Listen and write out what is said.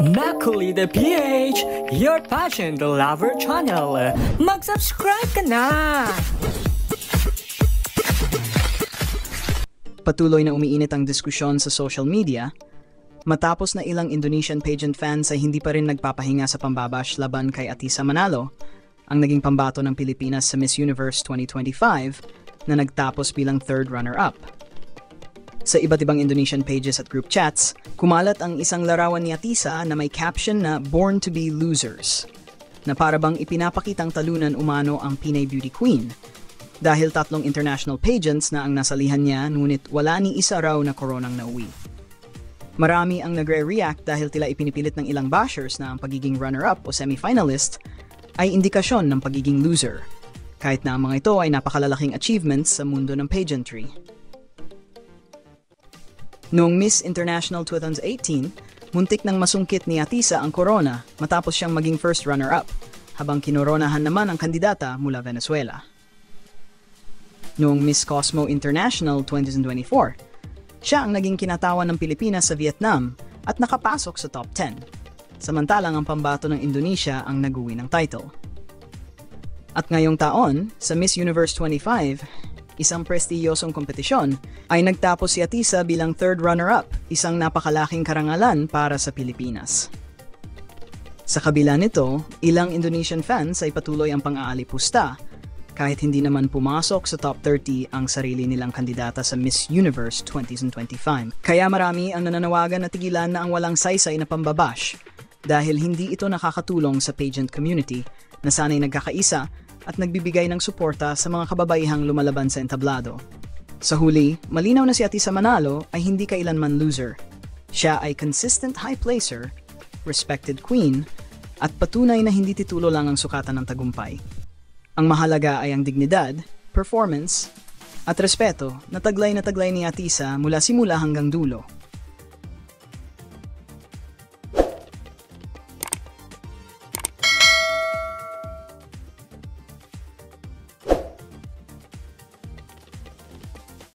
Macaulay the PH, your passion the lover channel. Mag-subscribe ka na! Patuloy na umiinit ang diskusyon sa social media matapos na ilang Indonesian pageant fans ay hindi pa rin nagpapahinga sa pambabash laban kay Atisa Manalo, ang naging pambato ng Pilipinas sa Miss Universe 2025 na nagtapos bilang third runner-up. Sa iba't ibang Indonesian pages at group chats, kumalat ang isang larawan ni Atisa na may caption na "Born to be Losers", na para bang ipinapakitang talunan umano ang Pinay Beauty Queen. Dahil 3 international pageants na ang nasalihan niya, ngunit wala ni isa raw na koronang nauwi. Marami ang nagre-react dahil tila ipinipilit ng ilang bashers na ang pagiging runner-up o semi-finalist ay indikasyon ng pagiging loser, kahit na ang mga ito ay napakalalaking achievements sa mundo ng pageantry. Noong Miss International 2018, muntik nang masungkit ni Atisa ang corona matapos siyang maging first runner-up, habang kinoronahan naman ang kandidata mula Venezuela. Noong Miss Cosmo International 2024, siya ang naging kinatawan ng Pilipinas sa Vietnam at nakapasok sa top 10, samantalang ang pambato ng Indonesia ang nag-uwi ng title. At ngayong taon, sa Miss Universe 25, isang prestiyosong kompetisyon, ay nagtapos si Atisa bilang third runner-up, isang napakalaking karangalan para sa Pilipinas. Sa kabila nito, ilang Indonesian fans ay patuloy ang pang-aalipusta kahit hindi naman pumasok sa top 30 ang sarili nilang kandidata sa Miss Universe 2025. Kaya marami ang nananawagan na tigilan na ang walang saysay na pambabash dahil hindi ito nakakatulong sa pageant community na sana'y nagkakaisa at nagbibigay ng suporta sa mga kababaihang lumalaban sa entablado. Sa huli, malinaw na si Atisa Manalo ay hindi kailanman loser. Siya ay consistent high placer, respected queen, at patunay na hindi titulo lang ang sukatan ng tagumpay. Ang mahalaga ay ang dignidad, performance, at respeto na taglay ni Atisa mula simula hanggang dulo.